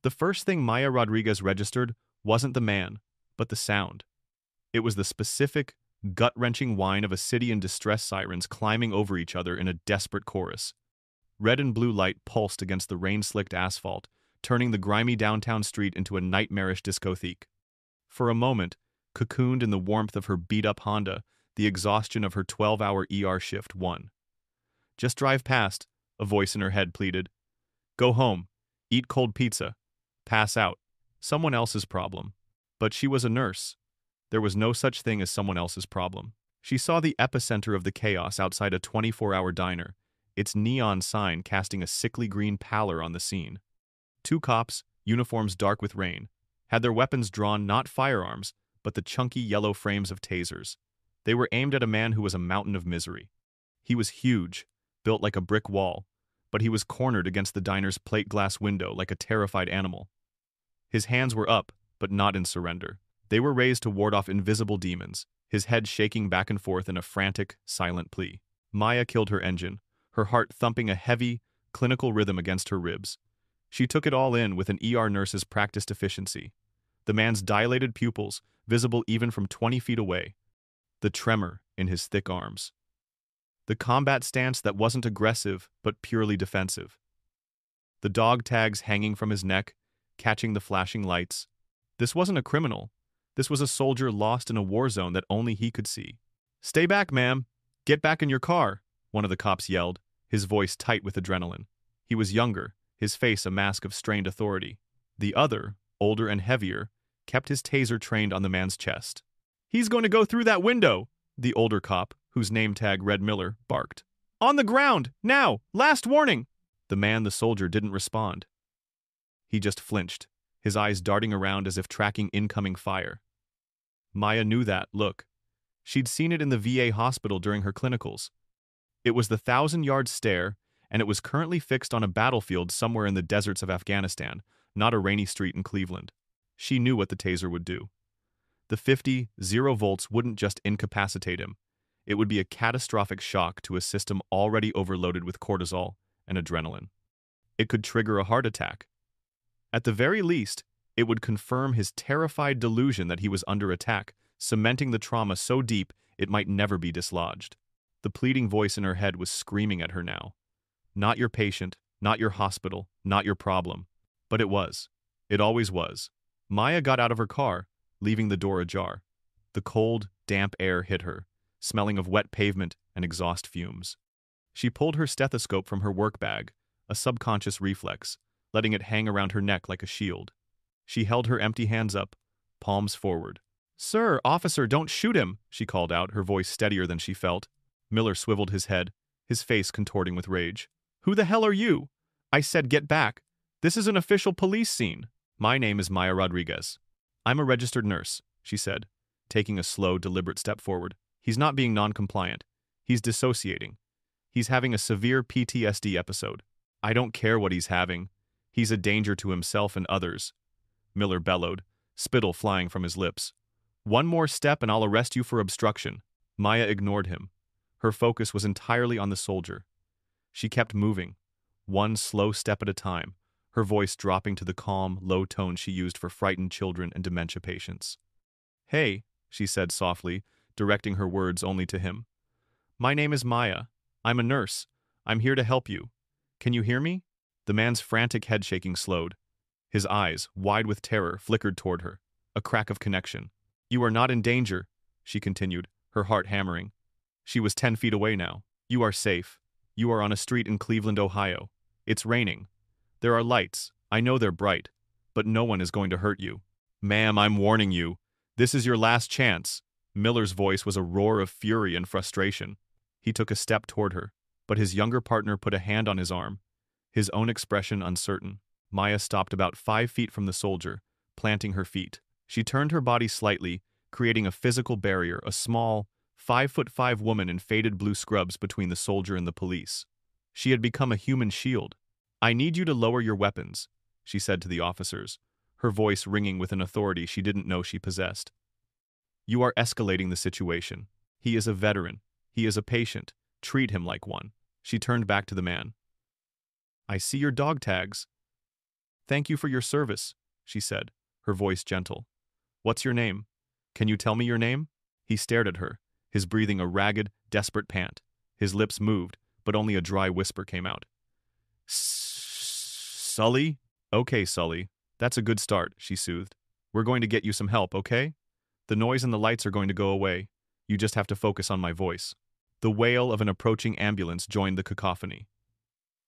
The first thing Maya Rodriguez registered wasn't the man, but the sound. It was the specific, gut-wrenching whine of a city in distress, sirens climbing over each other in a desperate chorus. Red and blue light pulsed against the rain-slicked asphalt, turning the grimy downtown street into a nightmarish discotheque. For a moment, cocooned in the warmth of her beat-up Honda, the exhaustion of her 12-hour ER shift won. "Just drive past," a voice in her head pleaded. "Go home, eat cold pizza, pass out. Someone else's problem." But she was a nurse. There was no such thing as someone else's problem. She saw the epicenter of the chaos outside a 24-hour diner, its neon sign casting a sickly green pallor on the scene. Two cops, uniforms dark with rain, had their weapons drawn, not firearms, but the chunky yellow frames of tasers. They were aimed at a man who was a mountain of misery. He was huge, built like a brick wall, but he was cornered against the diner's plate glass window like a terrified animal. His hands were up, but not in surrender. They were raised to ward off invisible demons, his head shaking back and forth in a frantic, silent plea. Maya killed her engine, her heart thumping a heavy, clinical rhythm against her ribs. She took it all in with an ER nurse's practiced efficiency. The man's dilated pupils, visible even from 20 feet away. The tremor in his thick arms. The combat stance that wasn't aggressive, but purely defensive. The dog tags hanging from his neck, catching the flashing lights. This wasn't a criminal. This was a soldier lost in a war zone that only he could see. "Stay back, ma'am. Get back in your car," one of the cops yelled, his voice tight with adrenaline. He was younger, his face a mask of strained authority. The other, older and heavier, kept his taser trained on the man's chest. "He's going to go through that window," the older cop, whose name tag read Miller, barked. "On the ground! Now! Last warning!" The soldier, didn't respond. He just flinched, his eyes darting around as if tracking incoming fire. Maya knew that look. She'd seen it in the VA hospital during her clinicals. It was the 1,000-yard stare, and it was currently fixed on a battlefield somewhere in the deserts of Afghanistan, not a rainy street in Cleveland. She knew what the taser would do. The 0 volts wouldn't just incapacitate him. It would be a catastrophic shock to a system already overloaded with cortisol and adrenaline. It could trigger a heart attack. At the very least, it would confirm his terrified delusion that he was under attack, cementing the trauma so deep it might never be dislodged. The pleading voice in her head was screaming at her now. Not your patient, not your hospital, not your problem. But it was. It always was. Maya got out of her car, leaving the door ajar. The cold, damp air hit her, smelling of wet pavement and exhaust fumes. She pulled her stethoscope from her work bag, a subconscious reflex, letting it hang around her neck like a shield. She held her empty hands up, palms forward. "Sir, officer, don't shoot him," she called out, her voice steadier than she felt. Miller swiveled his head, his face contorting with rage. "Who the hell are you? I said get back. This is an official police scene." "My name is Maya Rodriguez. I'm a registered nurse," she said, taking a slow, deliberate step forward. "He's not being non-compliant. He's dissociating. He's having a severe PTSD episode. I don't care what he's having. He's a danger to himself and others." Miller bellowed, spittle flying from his lips. "One more step and I'll arrest you for obstruction." Maya ignored him. Her focus was entirely on the soldier. She kept moving, one slow step at a time, her voice dropping to the calm, low tone she used for frightened children and dementia patients. "Hey," she said softly, directing her words only to him. "My name is Maya. I'm a nurse. I'm here to help you. Can you hear me?" The man's frantic head shaking slowed. His eyes, wide with terror, flickered toward her. A crack of connection. "You are not in danger," she continued, her heart hammering. She was 10 feet away now. "You are safe. You are on a street in Cleveland, Ohio. It's raining. There are lights. I know they're bright. But no one is going to hurt you. Ma'am, I'm warning you. This is your last chance." Miller's voice was a roar of fury and frustration. He took a step toward her, but his younger partner put a hand on his arm, his own expression uncertain. Maya stopped about 5 feet from the soldier, planting her feet. She turned her body slightly, creating a physical barrier, a small, 5'5" woman in faded blue scrubs between the soldier and the police. She had become a human shield. "I need you to lower your weapons," she said to the officers, her voice ringing with an authority she didn't know she possessed. "You are escalating the situation. He is a veteran. He is a patient. Treat him like one." She turned back to the man. "I see your dog tags." Thank you for your service, she said, her voice gentle. What's your name? Can you tell me your name? He stared at her, his breathing a ragged, desperate pant. His lips moved, but only a dry whisper came out. Sully? Okay, Sully. That's a good start, she soothed. We're going to get you some help, okay? The noise and the lights are going to go away. You just have to focus on my voice. The wail of an approaching ambulance joined the cacophony.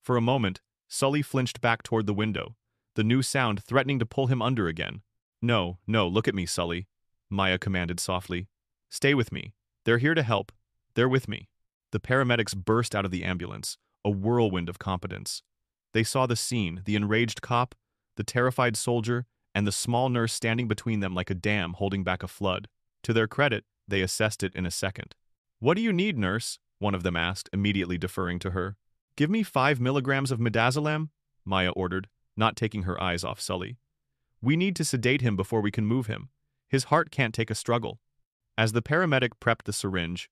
For a moment, Sully flinched back toward the window, the new sound threatening to pull him under again. No, look at me, Sully, Maya commanded softly. Stay with me. They're here to help. They're with me. The paramedics burst out of the ambulance, a whirlwind of competence. They saw the scene, the enraged cop, the terrified soldier, and the small nurse standing between them like a dam holding back a flood. To their credit, they assessed it in a second. What do you need, nurse? One of them asked, immediately deferring to her. Give me 5 milligrams of midazolam, Maya ordered, not taking her eyes off Sully. We need to sedate him before we can move him. His heart can't take a struggle. As the paramedic prepped the syringe,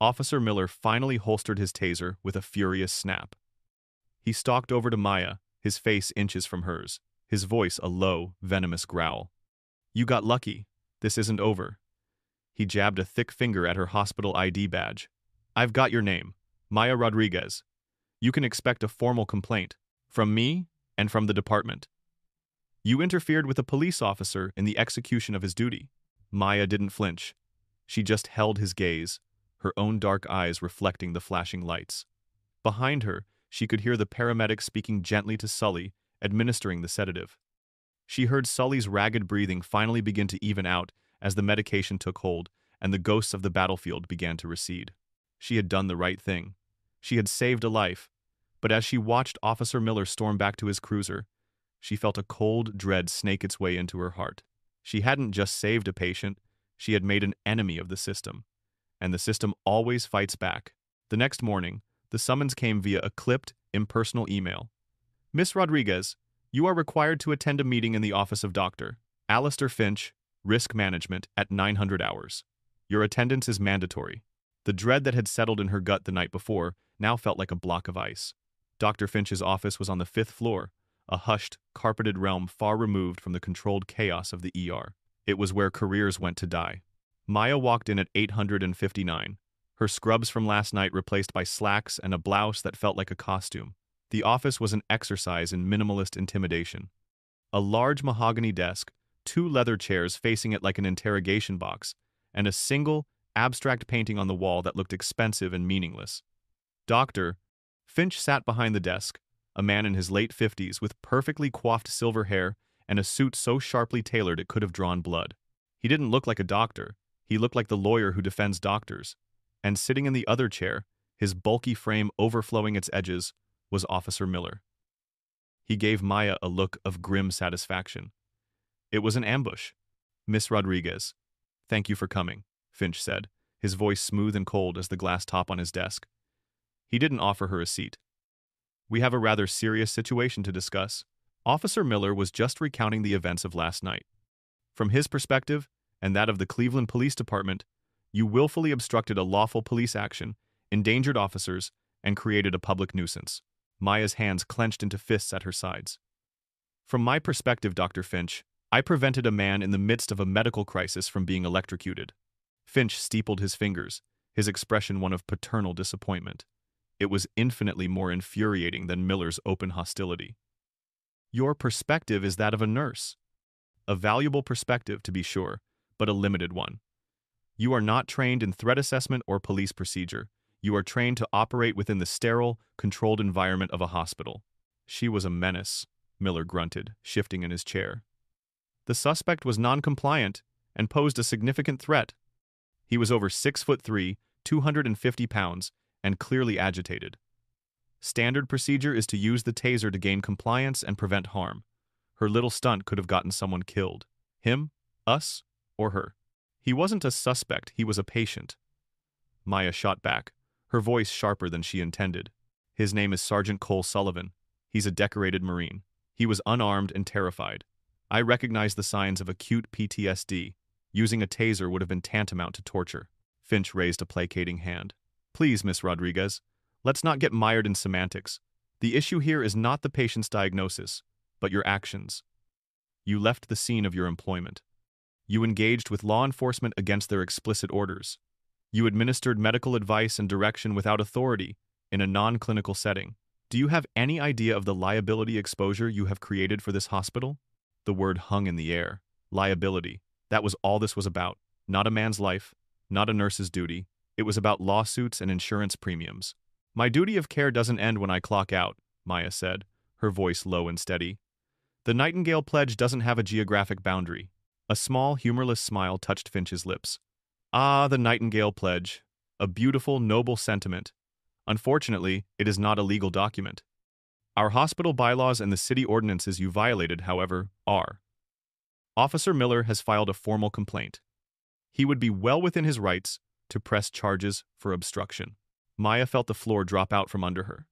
Officer Miller finally holstered his taser with a furious snap. He stalked over to Maya, his face inches from hers, his voice a low, venomous growl. You got lucky. This isn't over. He jabbed a thick finger at her hospital ID badge. I've got your name, Maya Rodriguez. You can expect a formal complaint, from me and from the department. You interfered with a police officer in the execution of his duty. Maya didn't flinch. She just held his gaze, her own dark eyes reflecting the flashing lights. Behind her, she could hear the paramedic speaking gently to Sully, administering the sedative. She heard Sully's ragged breathing finally begin to even out as the medication took hold and the ghosts of the battlefield began to recede. She had done the right thing. She had saved a life. But as she watched Officer Miller storm back to his cruiser, she felt a cold dread snake its way into her heart. She hadn't just saved a patient, she had made an enemy of the system. And the system always fights back. The next morning, the summons came via a clipped, impersonal email. Miss Rodriguez, you are required to attend a meeting in the office of Dr. Alistair Finch, Risk Management, at 900 hours. Your attendance is mandatory. The dread that had settled in her gut the night before now felt like a block of ice. Dr. Finch's office was on the 5th floor, a hushed, carpeted realm far removed from the controlled chaos of the ER. It was where careers went to die. Maya walked in at 859, her scrubs from last night replaced by slacks and a blouse that felt like a costume. The office was an exercise in minimalist intimidation. A large mahogany desk, 2 leather chairs facing it like an interrogation box, and a single, abstract painting on the wall that looked expensive and meaningless. Dr. Finch sat behind the desk, a man in his late 50s with perfectly coiffed silver hair and a suit so sharply tailored it could have drawn blood. He didn't look like a doctor, he looked like the lawyer who defends doctors. And sitting in the other chair, his bulky frame overflowing its edges, was Officer Miller. He gave Maya a look of grim satisfaction. It was an ambush. Miss Rodriguez. Thank you for coming, Finch said, his voice smooth and cold as the glass top on his desk. He didn't offer her a seat. We have a rather serious situation to discuss. Officer Miller was just recounting the events of last night. From his perspective, and that of the Cleveland Police Department, you willfully obstructed a lawful police action, endangered officers, and created a public nuisance. Maya's hands clenched into fists at her sides. From my perspective, Dr. Finch, I prevented a man in the midst of a medical crisis from being electrocuted. Finch steepled his fingers, his expression one of paternal disappointment. It was infinitely more infuriating than Miller's open hostility. Your perspective is that of a nurse. A valuable perspective, to be sure, but a limited one. You are not trained in threat assessment or police procedure. You are trained to operate within the sterile, controlled environment of a hospital. She was a menace, Miller grunted, shifting in his chair. The suspect was non-compliant and posed a significant threat. He was over 6'3", 250 pounds, and clearly agitated. Standard procedure is to use the taser to gain compliance and prevent harm. Her little stunt could have gotten someone killed. Him, us, or her. He wasn't a suspect, he was a patient. Maya shot back, her voice sharper than she intended. His name is Sergeant Cole Sullivan. He's a decorated Marine. He was unarmed and terrified. I recognize the signs of acute PTSD. Using a taser would have been tantamount to torture. Finch raised a placating hand. Please, Miss Rodriguez, let's not get mired in semantics. The issue here is not the patient's diagnosis. but your actions. You left the scene of your employment. You engaged with law enforcement against their explicit orders. You administered medical advice and direction without authority in a non-clinical setting. Do you have any idea of the liability exposure you have created for this hospital? The word hung in the air. Liability. That was all this was about. Not a man's life, not a nurse's duty. It was about lawsuits and insurance premiums. My duty of care doesn't end when I clock out, Maya said, her voice low and steady. The Nightingale Pledge doesn't have a geographic boundary. A small, humorless smile touched Finch's lips. Ah, the Nightingale Pledge. A beautiful, noble sentiment. Unfortunately, it is not a legal document. Our hospital bylaws and the city ordinances you violated, however, are. Officer Miller has filed a formal complaint. He would be well within his rights to press charges for obstruction. Maya felt the floor drop out from under her.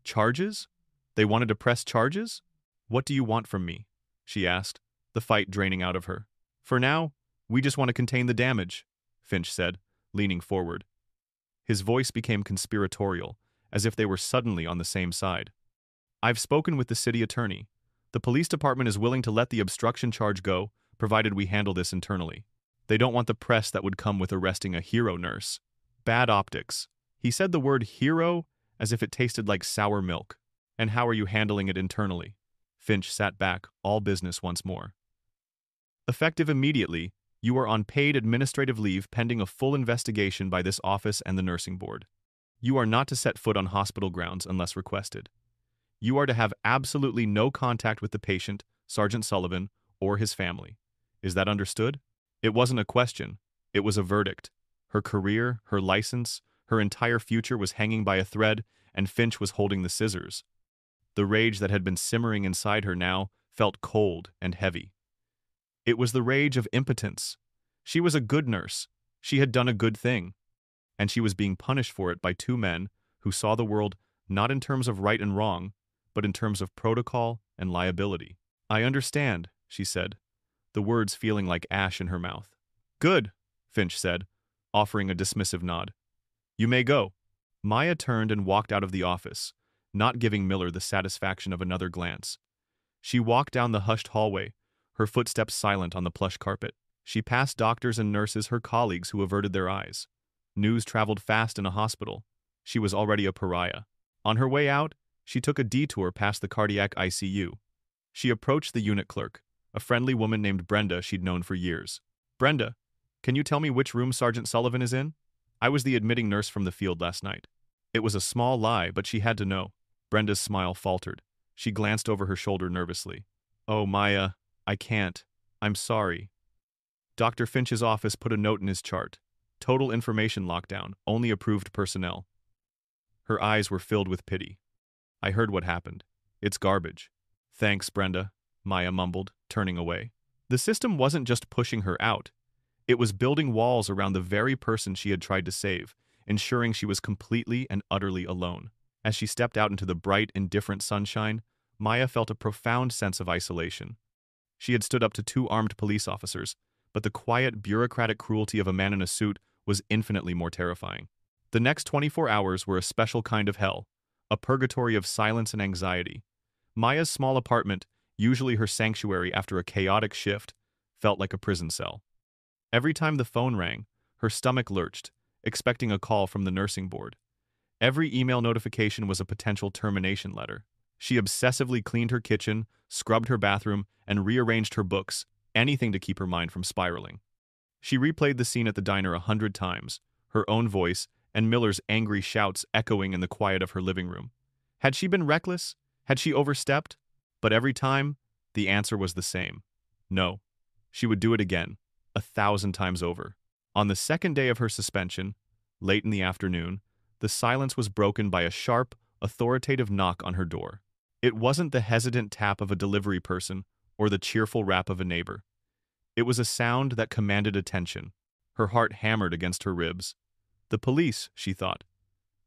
Charges? They wanted to press charges? What do you want from me? She asked, the fight draining out of her. For now, we just want to contain the damage, Finch said, leaning forward. His voice became conspiratorial, as if they were suddenly on the same side. I've spoken with the city attorney. The police department is willing to let the obstruction charge go, provided we handle this internally. They don't want the press that would come with arresting a hero nurse. Bad optics. He said the word hero as if it tasted like sour milk. And how are you handling it internally? Finch sat back, all business once more. Effective immediately, you are on paid administrative leave pending a full investigation by this office and the nursing board. You are not to set foot on hospital grounds unless requested. You are to have absolutely no contact with the patient, Sergeant Sullivan, or his family. Is that understood? It wasn't a question. It was a verdict. Her career, her license, her entire future was hanging by a thread, and Finch was holding the scissors. The rage that had been simmering inside her now felt cold and heavy. It was the rage of impotence. She was a good nurse. She had done a good thing. And she was being punished for it by two men who saw the world not in terms of right and wrong, but in terms of protocol and liability. I understand, she said, the words feeling like ash in her mouth. Good, Finch said, offering a dismissive nod. You may go. Maya turned and walked out of the office, not giving Miller the satisfaction of another glance. She walked down the hushed hallway, her footsteps silent on the plush carpet. She passed doctors and nurses, her colleagues who averted their eyes. News traveled fast in a hospital. She was already a pariah. On her way out, she took a detour past the cardiac ICU. She approached the unit clerk, a friendly woman named Brenda she'd known for years. Brenda, can you tell me which room Sergeant Sullivan is in? I was the admitting nurse from the field last night. It was a small lie, but she had to know. Brenda's smile faltered. She glanced over her shoulder nervously. Oh, Maya, I can't. I'm sorry. Dr. Finch's office put a note in his chart. Total information lockdown, only approved personnel. Her eyes were filled with pity. I heard what happened. It's garbage. Thanks, Brenda, Maya mumbled, turning away. The system wasn't just pushing her out. It was building walls around the very person she had tried to save, ensuring she was completely and utterly alone. As she stepped out into the bright, indifferent sunshine, Maya felt a profound sense of isolation. She had stood up to two armed police officers, but the quiet, bureaucratic cruelty of a man in a suit was infinitely more terrifying. The next 24 hours were a special kind of hell, a purgatory of silence and anxiety. Maya's small apartment, usually her sanctuary after a chaotic shift, felt like a prison cell. Every time the phone rang, her stomach lurched, expecting a call from the nursing board. Every email notification was a potential termination letter. She obsessively cleaned her kitchen, scrubbed her bathroom, and rearranged her books, anything to keep her mind from spiraling. She replayed the scene at the diner 100 times, her own voice and Miller's angry shouts echoing in the quiet of her living room. Had she been reckless? Had she overstepped? But every time, the answer was the same. No. She would do it again, 1,000 times over. On the second day of her suspension, late in the afternoon, the silence was broken by a sharp, authoritative knock on her door. It wasn't the hesitant tap of a delivery person or the cheerful rap of a neighbor. It was a sound that commanded attention. Her heart hammered against her ribs. The police, she thought.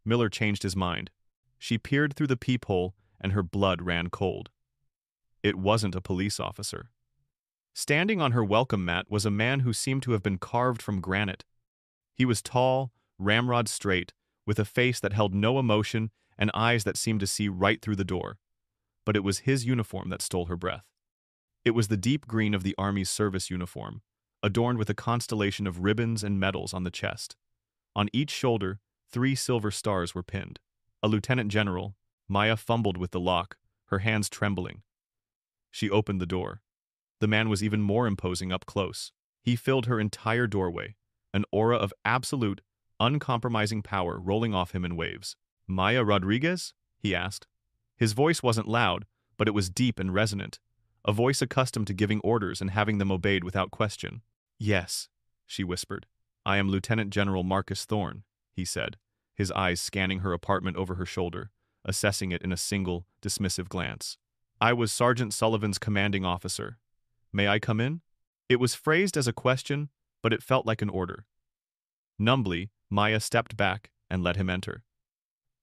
Miller changed his mind. She peered through the peephole and her blood ran cold. It wasn't a police officer. Standing on her welcome mat was a man who seemed to have been carved from granite. He was tall, ramrod straight, with a face that held no emotion and eyes that seemed to see right through the door. but it was his uniform that stole her breath. It was the deep green of the Army's service uniform, adorned with a constellation of ribbons and medals on the chest. On each shoulder, 3 silver stars were pinned. A lieutenant general, Maya fumbled with the lock, her hands trembling. She opened the door. The man was even more imposing up close. He filled her entire doorway, an aura of absolute, uncompromising power rolling off him in waves. "Maya Rodriguez?" he asked. His voice wasn't loud, but it was deep and resonant, a voice accustomed to giving orders and having them obeyed without question. "Yes," she whispered. "I am Lieutenant General Marcus Thorne," he said, his eyes scanning her apartment over her shoulder, assessing it in a single, dismissive glance. "I was Sergeant Sullivan's commanding officer. May I come in?" It was phrased as a question, but it felt like an order. Numbly, Maya stepped back and let him enter.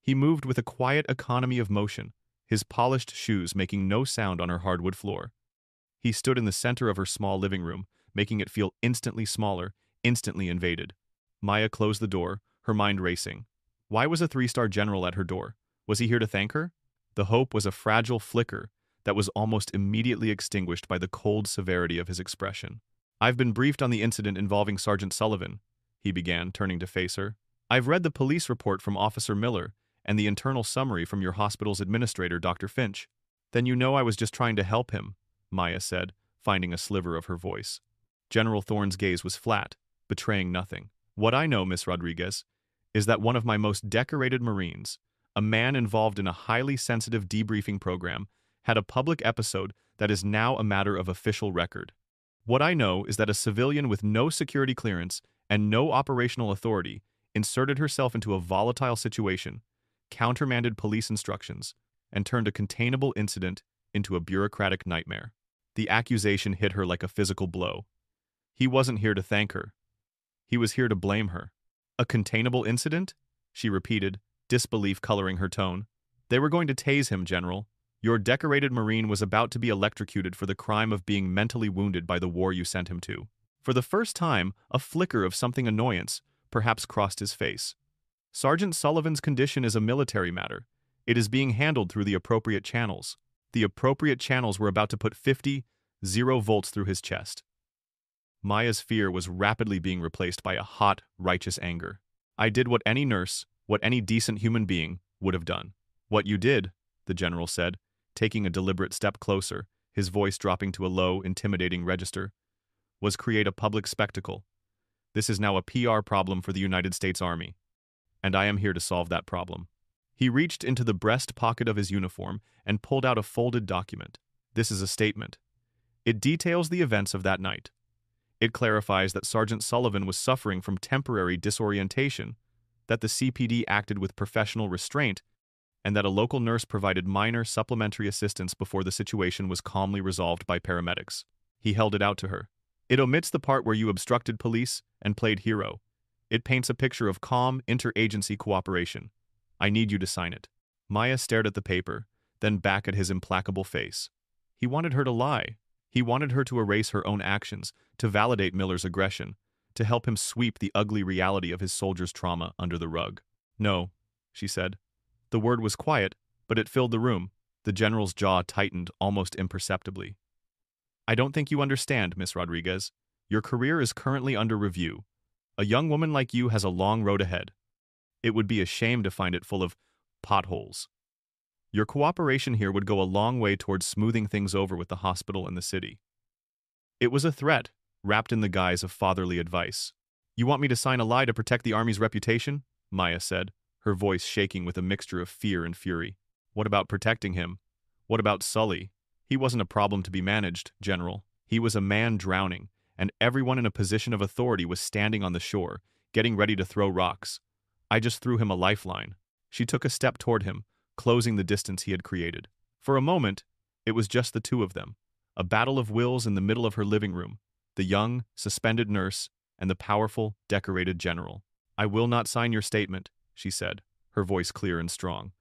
He moved with a quiet economy of motion, his polished shoes making no sound on her hardwood floor. He stood in the center of her small living room, making it feel instantly smaller, instantly invaded. Maya closed the door, her mind racing. Why was a 3-star general at her door? Was he here to thank her? The hope was a fragile flicker that was almost immediately extinguished by the cold severity of his expression. "I've been briefed on the incident involving Sergeant Sullivan," he began, turning to face her. "I've read the police report from Officer Miller and the internal summary from your hospital's administrator, Dr. Finch." "Then you know I was just trying to help him," Maya said, finding a sliver of her voice. General Thorne's gaze was flat, betraying nothing. "What I know, Miss Rodriguez, is that one of my most decorated Marines, a man involved in a highly sensitive debriefing program, had a public episode that is now a matter of official record. What I know is that a civilian with no security clearance and no operational authority inserted herself into a volatile situation, countermanded police instructions, and turned a containable incident into a bureaucratic nightmare. The accusation hit her like a physical blow. He wasn't here to thank her. He was here to blame her. "A containable incident?" she repeated, disbelief coloring her tone. "They were going to tase him, General. Your decorated Marine was about to be electrocuted for the crime of being mentally wounded by the war you sent him to." For the first time, a flicker of something annoyance perhaps crossed his face. "Sergeant Sullivan's condition is a military matter. It is being handled through the appropriate channels." The appropriate channels were about to put 50 volts through his chest. Maya's fear was rapidly being replaced by a hot, righteous anger. "I did what any nurse, what any decent human being, would have done." "What you did," the general said, taking a deliberate step closer, his voice dropping to a low, intimidating register, "was create a public spectacle. This is now a PR problem for the United States Army, and I am here to solve that problem." He reached into the breast pocket of his uniform and pulled out a folded document. "This is a statement. It details the events of that night. It clarifies that Sergeant Sullivan was suffering from temporary disorientation, that the CPD acted with professional restraint, and that a local nurse provided minor supplementary assistance before the situation was calmly resolved by paramedics." He held it out to her. "It omits the part where you obstructed police and played hero. It paints a picture of calm, interagency cooperation. I need you to sign it." Maya stared at the paper, then back at his implacable face. He wanted her to lie. He wanted her to erase her own actions, to validate Miller's aggression, to help him sweep the ugly reality of his soldiers' trauma under the rug. "No," she said. The word was quiet, but it filled the room. The general's jaw tightened almost imperceptibly. "I don't think you understand, Miss Rodriguez. Your career is currently under review. A young woman like you has a long road ahead. It would be a shame to find it full of potholes. Your cooperation here would go a long way towards smoothing things over with the hospital and the city." It was a threat, wrapped in the guise of fatherly advice. "You want me to sign a lie to protect the Army's reputation?" Maya said, her voice shaking with a mixture of fear and fury. "What about protecting him? What about Sully? He wasn't a problem to be managed, General. He was a man drowning, and everyone in a position of authority was standing on the shore, getting ready to throw rocks. I just threw him a lifeline." She took a step toward him, closing the distance he had created. For a moment, it was just the two of them, a battle of wills in the middle of her living room, the young, suspended nurse, and the powerful, decorated general. "I will not sign your statement," she said, her voice clear and strong.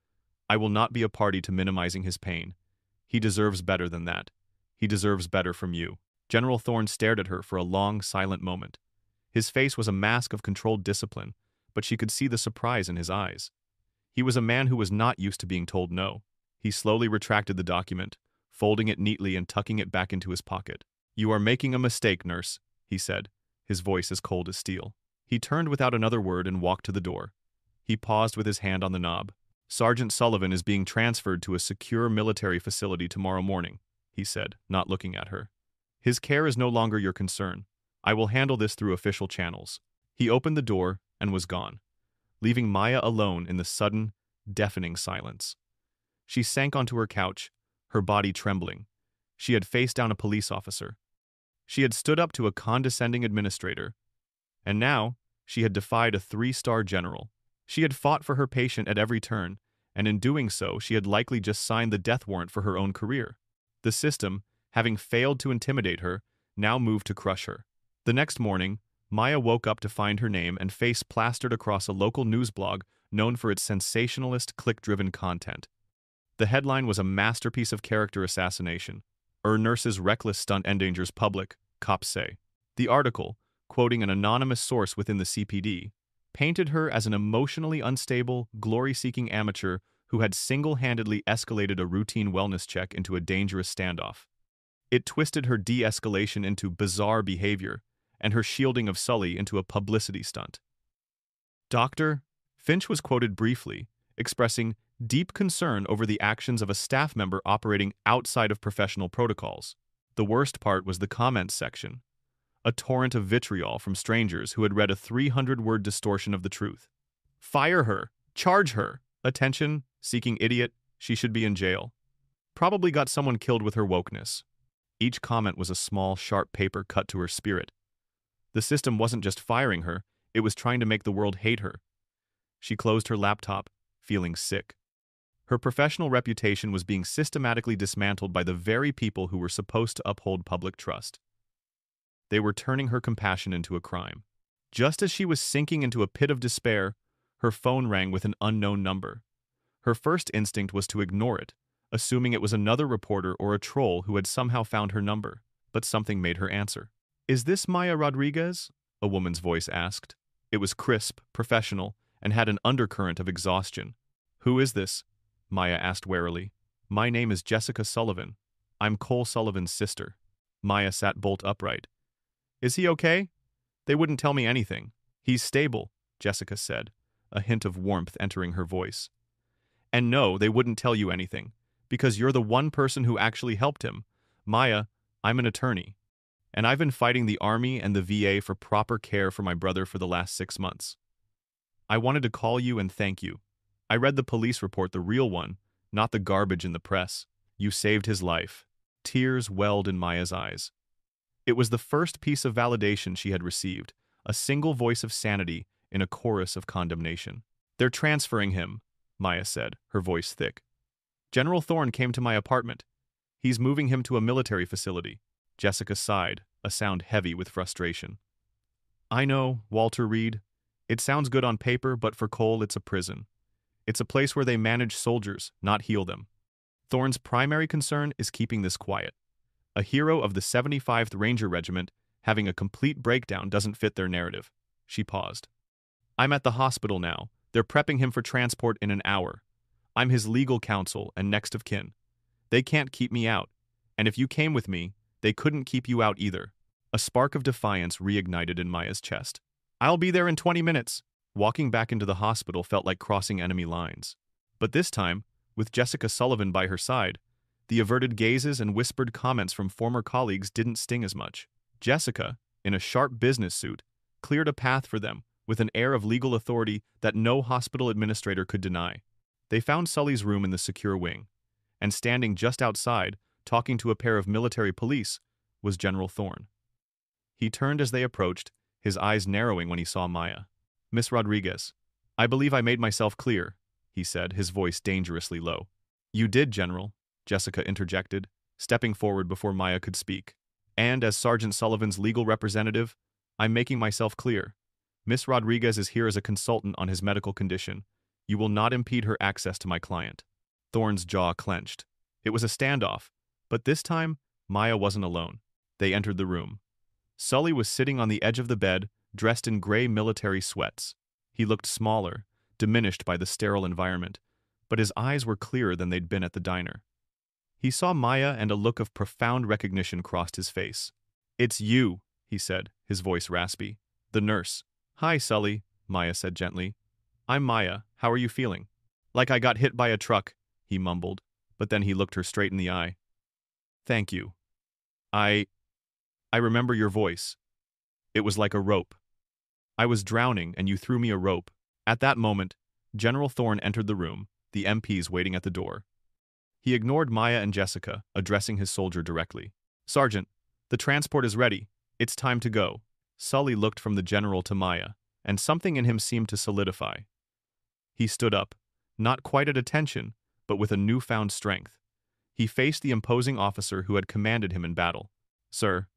"I will not be a party to minimizing his pain. He deserves better than that. He deserves better from you." General Thorne stared at her for a long, silent moment. His face was a mask of controlled discipline, but she could see the surprise in his eyes. He was a man who was not used to being told no. He slowly retracted the document, folding it neatly and tucking it back into his pocket. "You are making a mistake, nurse," he said, his voice as cold as steel. He turned without another word and walked to the door. He paused with his hand on the knob. "Sergeant Sullivan is being transferred to a secure military facility tomorrow morning," he said, not looking at her. "His care is no longer your concern. I will handle this through official channels." He opened the door and was gone, leaving Maya alone in the sudden, deafening silence. She sank onto her couch, her body trembling. She had faced down a police officer. She had stood up to a condescending administrator. And now, she had defied a 3-star general. She had fought for her patient at every turn, and in doing so, she had likely just signed the death warrant for her own career. The system, having failed to intimidate her, now moved to crush her. The next morning, Maya woke up to find her name and face plastered across a local news blog known for its sensationalist, click-driven content. The headline was a masterpiece of character assassination. Nurse's reckless stunt endangers public, cops say. The article, quoting an anonymous source within the CPD, painted her as an emotionally unstable, glory-seeking amateur who had single-handedly escalated a routine wellness check into a dangerous standoff. It twisted her de-escalation into bizarre behavior, and her shielding of Sully into a publicity stunt. Dr. Finch was quoted briefly, expressing deep concern over the actions of a staff member operating outside of professional protocols. The worst part was the comments section, a torrent of vitriol from strangers who had read a 300-word distortion of the truth. "Fire her! Charge her! Attention-seeking idiot, she should be in jail. Probably got someone killed with her wokeness." Each comment was a small, sharp paper cut to her spirit. The system wasn't just firing her, it was trying to make the world hate her. She closed her laptop, feeling sick. Her professional reputation was being systematically dismantled by the very people who were supposed to uphold public trust. They were turning her compassion into a crime. Just as she was sinking into a pit of despair, her phone rang with an unknown number. Her first instinct was to ignore it, assuming it was another reporter or a troll who had somehow found her number, but something made her answer. "Is this Maya Rodriguez?" a woman's voice asked. It was crisp, professional, and had an undercurrent of exhaustion. "Who is this?" Maya asked warily. "My name is Jessica Sullivan. I'm Cole Sullivan's sister." Maya sat bolt upright. "Is he okay?" "They wouldn't tell me anything." "He's stable," Jessica said, a hint of warmth entering her voice. "And no, they wouldn't tell you anything, because you're the one person who actually helped him. Maya, I'm an attorney, and I've been fighting the Army and the VA for proper care for my brother for the last 6 months. I wanted to call you and thank you. I read the police report, the real one, not the garbage in the press. You saved his life." Tears welled in Maya's eyes. It was the first piece of validation she had received, a single voice of sanity in a chorus of condemnation. "They're transferring him," Maya said, her voice thick. "General Thorne came to my apartment. He's moving him to a military facility." Jessica sighed, a sound heavy with frustration. "I know, Walter Reed. It sounds good on paper, but for Cole it's a prison. It's a place where they manage soldiers, not heal them. Thorne's primary concern is keeping this quiet. A hero of the 75th Ranger Regiment having a complete breakdown doesn't fit their narrative." She paused. "I'm at the hospital now. They're prepping him for transport in an hour. I'm his legal counsel and next of kin. They can't keep me out, and if you came with me, they couldn't keep you out either." A spark of defiance reignited in Maya's chest. "I'll be there in 20 minutes." Walking back into the hospital felt like crossing enemy lines. But this time, with Jessica Sullivan by her side, the averted gazes and whispered comments from former colleagues didn't sting as much. Jessica, in a sharp business suit, cleared a path for them with an air of legal authority that no hospital administrator could deny. They found Sully's room in the secure wing, and standing just outside, talking to a pair of military police, was General Thorne. He turned as they approached, his eyes narrowing when he saw Maya. "Miss Rodriguez, I believe I made myself clear," he said, his voice dangerously low. "You did, General," Jessica interjected, stepping forward before Maya could speak. "And as Sergeant Sullivan's legal representative, I'm making myself clear. Miss Rodriguez is here as a consultant on his medical condition. You will not impede her access to my client." Thorne's jaw clenched. It was a standoff, but this time, Maya wasn't alone. They entered the room. Sully was sitting on the edge of the bed, dressed in gray military sweats. He looked smaller, diminished by the sterile environment, but his eyes were clearer than they'd been at the diner. He saw Maya and a look of profound recognition crossed his face. "It's you," he said, his voice raspy. "The nurse." "Hi, Sully," Maya said gently. "I'm Maya. How are you feeling?" "Like I got hit by a truck," he mumbled, but then he looked her straight in the eye. "Thank you. I remember your voice. It was like a rope. I was drowning and you threw me a rope." At that moment, General Thorne entered the room, the MPs waiting at the door. He ignored Maya and Jessica, addressing his soldier directly. "Sergeant, the transport is ready. It's time to go." Sully looked from the general to Maya, and something in him seemed to solidify. He stood up, not quite at attention, but with a newfound strength. He faced the imposing officer who had commanded him in battle. "Sir,"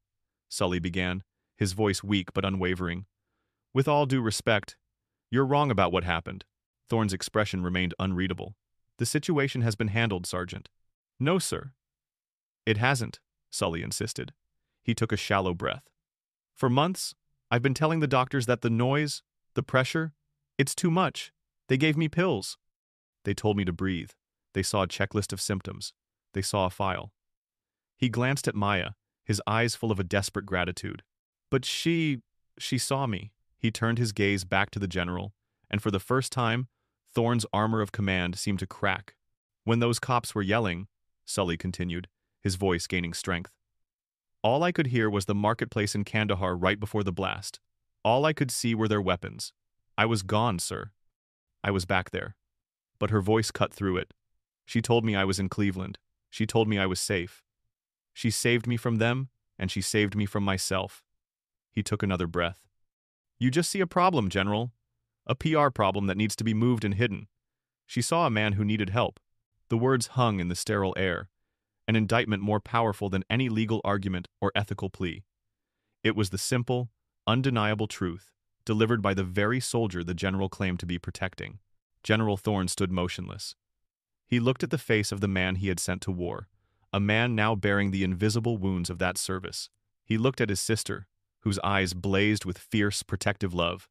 Sully began, his voice weak but unwavering, "with all due respect, you're wrong about what happened." Thorne's expression remained unreadable. "The situation has been handled, Sergeant." "No, sir." "It hasn't," Sully insisted. He took a shallow breath. "For months, I've been telling the doctors that the noise, the pressure, it's too much. They gave me pills. They told me to breathe. They saw a checklist of symptoms. They saw a file." He glanced at Maya, his eyes full of a desperate gratitude. "But she saw me." He turned his gaze back to the general, and for the first time, Thorne's armor of command seemed to crack. "When those cops were yelling," Sully continued, his voice gaining strength, "all I could hear was the marketplace in Kandahar right before the blast. All I could see were their weapons. I was gone, sir. I was back there." But her voice cut through it. "She told me I was in Cleveland. She told me I was safe. She saved me from them, and she saved me from myself." He took another breath. "You just see a problem, General. A PR problem that needs to be moved and hidden. She saw a man who needed help." The words hung in the sterile air, an indictment more powerful than any legal argument or ethical plea. It was the simple, undeniable truth, delivered by the very soldier the general claimed to be protecting. General Thorne stood motionless. He looked at the face of the man he had sent to war, a man now bearing the invisible wounds of that service. He looked at his sister, whose eyes blazed with fierce, protective love.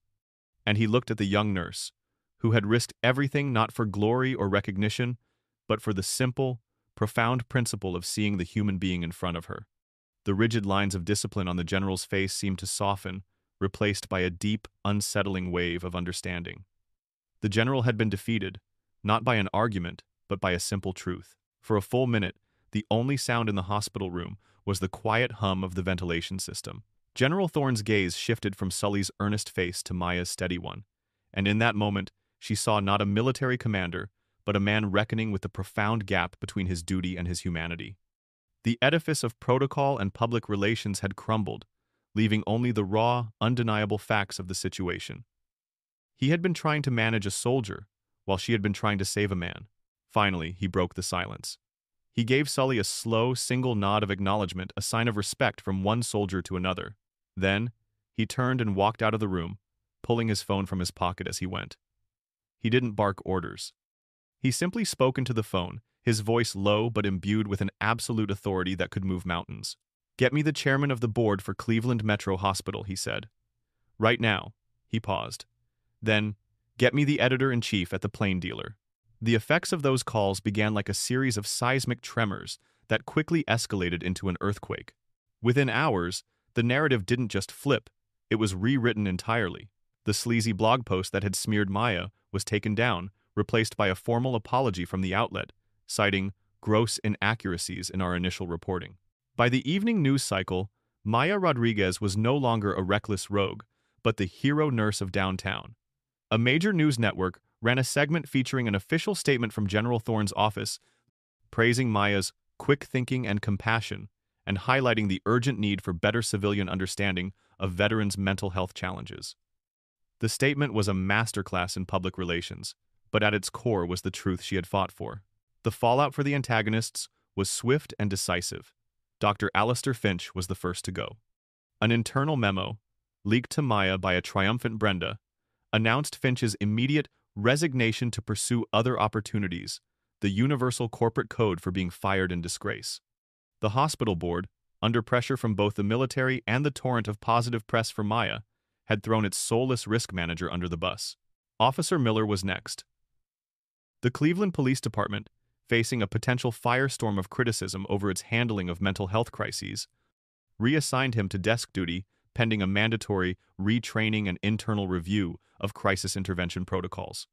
And he looked at the young nurse, who had risked everything not for glory or recognition, but for the simple, profound principle of seeing the human being in front of her. The rigid lines of discipline on the general's face seemed to soften, replaced by a deep, unsettling wave of understanding. The general had been defeated, not by an argument, but by a simple truth. For a full minute, the only sound in the hospital room was the quiet hum of the ventilation system. General Thorne's gaze shifted from Sully's earnest face to Maya's steady one, and in that moment, she saw not a military commander, but a man reckoning with the profound gap between his duty and his humanity. The edifice of protocol and public relations had crumbled, leaving only the raw, undeniable facts of the situation. He had been trying to manage a soldier, while she had been trying to save a man. Finally, he broke the silence. He gave Sully a slow, single nod of acknowledgement, a sign of respect from one soldier to another. Then, he turned and walked out of the room, pulling his phone from his pocket as he went. He didn't bark orders. He simply spoke into the phone, his voice low but imbued with an absolute authority that could move mountains. "Get me the chairman of the board for Cleveland Metro Hospital," he said. "Right now." He paused. "Then, get me the editor-in-chief at the Plain Dealer." The effects of those calls began like a series of seismic tremors that quickly escalated into an earthquake. Within hours, the narrative didn't just flip, it was rewritten entirely. The sleazy blog post that had smeared Maya was taken down, replaced by a formal apology from the outlet, citing gross inaccuracies in our initial reporting. By the evening news cycle, Maya Rodriguez was no longer a reckless rogue, but the hero nurse of downtown. A major news network ran a segment featuring an official statement from General Thorne's office, praising Maya's quick thinking and compassion, and highlighting the urgent need for better civilian understanding of veterans' mental health challenges. The statement was a masterclass in public relations, but at its core was the truth she had fought for. The fallout for the antagonists was swift and decisive. Dr. Alistair Finch was the first to go. An internal memo, leaked to Maya by a triumphant Brenda, announced Finch's immediate resignation to pursue other opportunities, the universal corporate code for being fired in disgrace. The hospital board, under pressure from both the military and the torrent of positive press for Maya, had thrown its soulless risk manager under the bus. Officer Miller was next. The Cleveland Police Department, facing a potential firestorm of criticism over its handling of mental health crises, reassigned him to desk duty pending a mandatory retraining and internal review of crisis intervention protocols.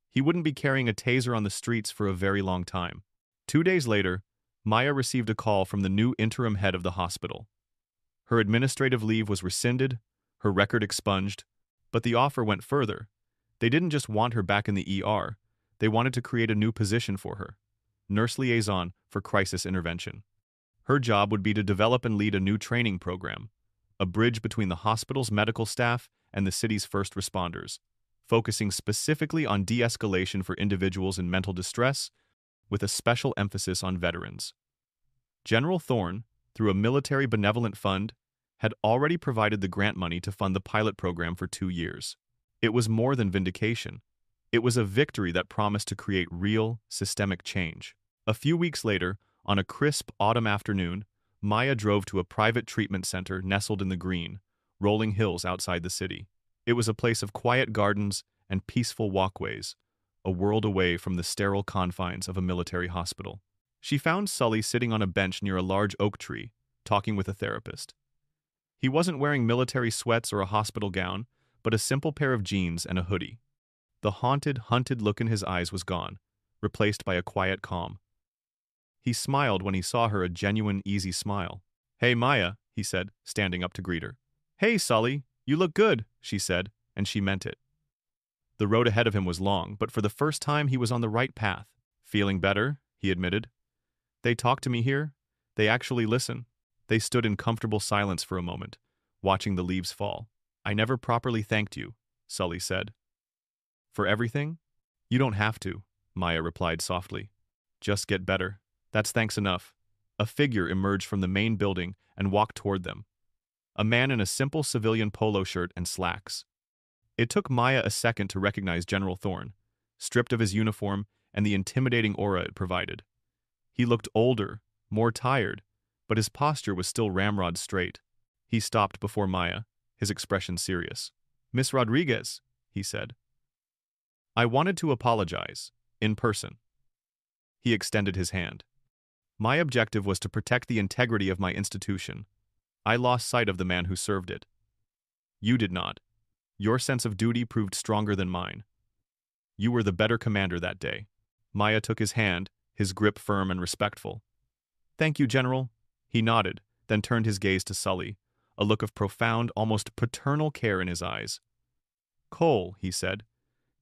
He wouldn't be carrying a taser on the streets for a very long time. 2 days later, Maya received a call from the new interim head of the hospital. Her administrative leave was rescinded, her record expunged, but the offer went further. They didn't just want her back in the ER, they wanted to create a new position for her, nurse liaison for crisis intervention. Her job would be to develop and lead a new training program, a bridge between the hospital's medical staff and the city's first responders, focusing specifically on de-escalation for individuals in mental distress, with a special emphasis on veterans. General Thorne, through a military benevolent fund, had already provided the grant money to fund the pilot program for 2 years. It was more than vindication. It was a victory that promised to create real, systemic change. A few weeks later, on a crisp autumn afternoon, Maya drove to a private treatment center nestled in the green, rolling hills outside the city. It was a place of quiet gardens and peaceful walkways, a world away from the sterile confines of a military hospital. She found Sully sitting on a bench near a large oak tree, talking with a therapist. He wasn't wearing military sweats or a hospital gown, but a simple pair of jeans and a hoodie. The haunted, hunted look in his eyes was gone, replaced by a quiet calm. He smiled when he saw her, a genuine, easy smile. "Hey, Maya," he said, standing up to greet her. "Hey, Sully, you look good," she said, and she meant it. The road ahead of him was long, but for the first time he was on the right path. "Feeling better?" he admitted. "They talk to me here. They actually listen." They stood in comfortable silence for a moment, watching the leaves fall. "I never properly thanked you," Sully said. "For everything? You don't have to," Maya replied softly. "Just get better. That's thanks enough." A figure emerged from the main building and walked toward them. A man in a simple civilian polo shirt and slacks. It took Maya a second to recognize General Thorne, stripped of his uniform and the intimidating aura it provided. He looked older, more tired, but his posture was still ramrod straight. He stopped before Maya, his expression serious. "Miss Rodriguez," he said. "I wanted to apologize, in person." He extended his hand. "My objective was to protect the integrity of my institution. I lost sight of the man who served it. You did not. Your sense of duty proved stronger than mine. You were the better commander that day." Maya took his hand, his grip firm and respectful. "Thank you, General." He nodded, then turned his gaze to Sully, a look of profound, almost paternal care in his eyes. "Cole," he said,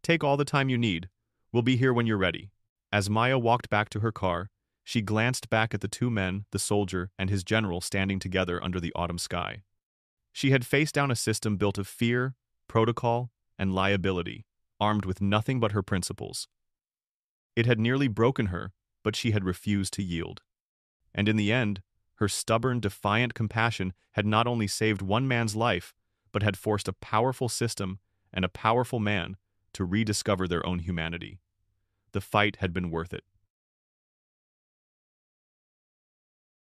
"take all the time you need. We'll be here when you're ready." As Maya walked back to her car, she glanced back at the two men, the soldier and his general, standing together under the autumn sky. She had faced down a system built of fear, protocol, and liability, armed with nothing but her principles. It had nearly broken her, but she had refused to yield. And in the end, her stubborn, defiant compassion had not only saved one man's life, but had forced a powerful system and a powerful man to rediscover their own humanity. The fight had been worth it.